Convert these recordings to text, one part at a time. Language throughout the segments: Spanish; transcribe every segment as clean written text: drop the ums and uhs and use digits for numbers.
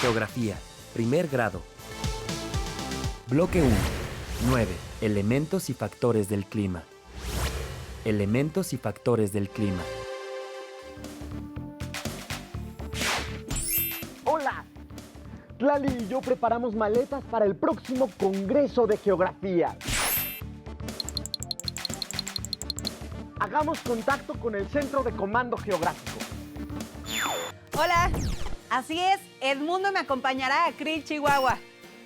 Geografía, primer grado. Bloque 1. 9. Elementos y factores del clima. Elementos y factores del clima. ¡Hola! Tlali y yo preparamos maletas para el próximo Congreso de Geografía. Hagamos contacto con el Centro de Comando Geográfico. Hola, así es, Edmundo me acompañará a Krill, Chihuahua,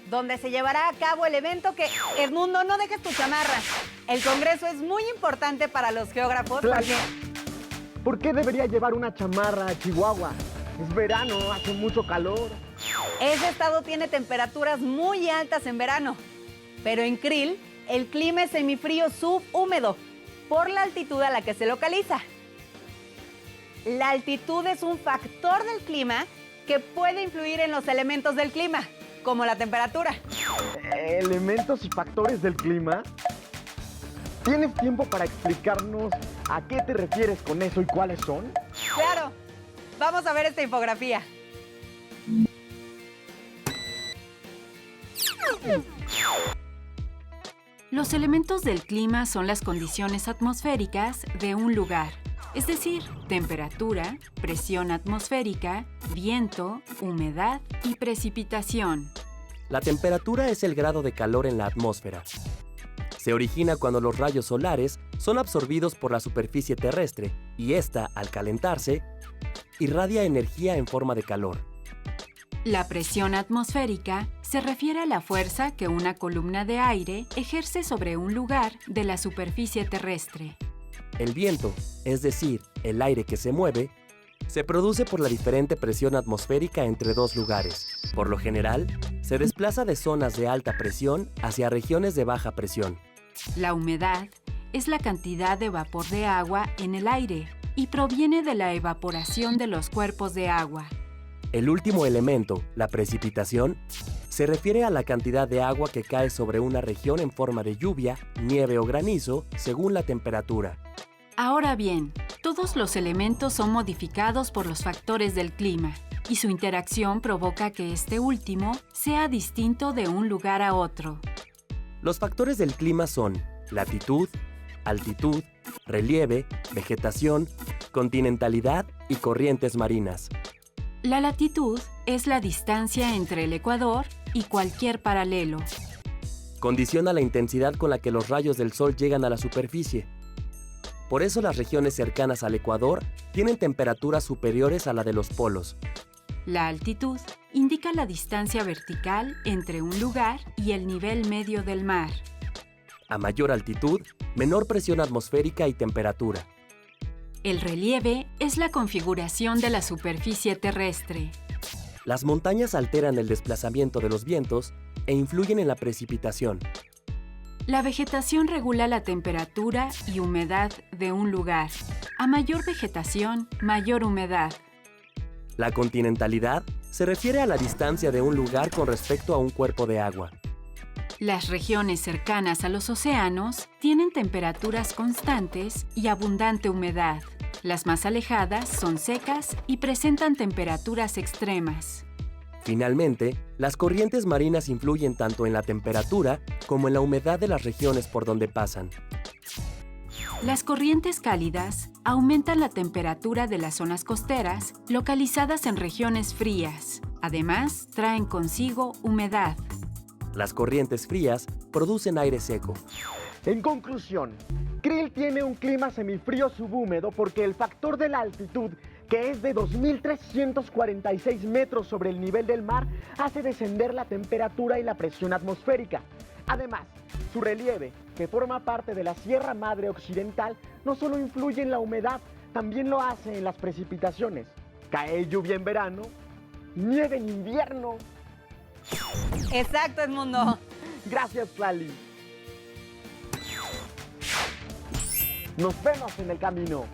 donde se llevará a cabo el evento que... Edmundo, no dejes tu chamarra. El Congreso es muy importante para los geógrafos Tlali, porque... ¿por qué debería llevar una chamarra a Chihuahua? Es verano, hace mucho calor. Ese estado tiene temperaturas muy altas en verano, pero en Krill el clima es semifrío subhúmedo por la altitud a la que se localiza. La altitud es un factor del clima que puede influir en los elementos del clima, como la temperatura. ¿Elementos y factores del clima? ¿Tienes tiempo para explicarnos a qué te refieres con eso y cuáles son? Claro, vamos a ver esta infografía. Los elementos del clima son las condiciones atmosféricas de un lugar, es decir, temperatura, presión atmosférica, viento, humedad y precipitación. La temperatura es el grado de calor en la atmósfera. Se origina cuando los rayos solares son absorbidos por la superficie terrestre y ésta, al calentarse, irradia energía en forma de calor. La presión atmosférica se refiere a la fuerza que una columna de aire ejerce sobre un lugar de la superficie terrestre. El viento, es decir, el aire que se mueve, se produce por la diferente presión atmosférica entre dos lugares. Por lo general, se desplaza de zonas de alta presión hacia regiones de baja presión. La humedad es la cantidad de vapor de agua en el aire y proviene de la evaporación de los cuerpos de agua. El último elemento, la precipitación, se refiere a la cantidad de agua que cae sobre una región en forma de lluvia, nieve o granizo, según la temperatura. Ahora bien, todos los elementos son modificados por los factores del clima, y su interacción provoca que este último sea distinto de un lugar a otro. Los factores del clima son latitud, altitud, relieve, vegetación, continentalidad y corrientes marinas. La latitud es la distancia entre el ecuador y cualquier paralelo. Condiciona la intensidad con la que los rayos del sol llegan a la superficie. Por eso las regiones cercanas al ecuador tienen temperaturas superiores a la de los polos. La altitud indica la distancia vertical entre un lugar y el nivel medio del mar. A mayor altitud, menor presión atmosférica y temperatura. El relieve es la configuración de la superficie terrestre. Las montañas alteran el desplazamiento de los vientos e influyen en la precipitación. La vegetación regula la temperatura y humedad de un lugar. A mayor vegetación, mayor humedad. La continentalidad se refiere a la distancia de un lugar con respecto a un cuerpo de agua. Las regiones cercanas a los océanos tienen temperaturas constantes y abundante humedad. Las más alejadas son secas y presentan temperaturas extremas. Finalmente, las corrientes marinas influyen tanto en la temperatura como en la humedad de las regiones por donde pasan. Las corrientes cálidas aumentan la temperatura de las zonas costeras localizadas en regiones frías. Además, traen consigo humedad. Las corrientes frías producen aire seco. En conclusión, Krill tiene un clima semifrío subhúmedo porque el factor de la altitud, que es de 2.346 metros sobre el nivel del mar, hace descender la temperatura y la presión atmosférica. Además, su relieve, que forma parte de la Sierra Madre Occidental, no solo influye en la humedad, también lo hace en las precipitaciones. Cae lluvia en verano, nieve en invierno. Exacto, Edmundo. Gracias, Tlali. Nos vemos en el camino.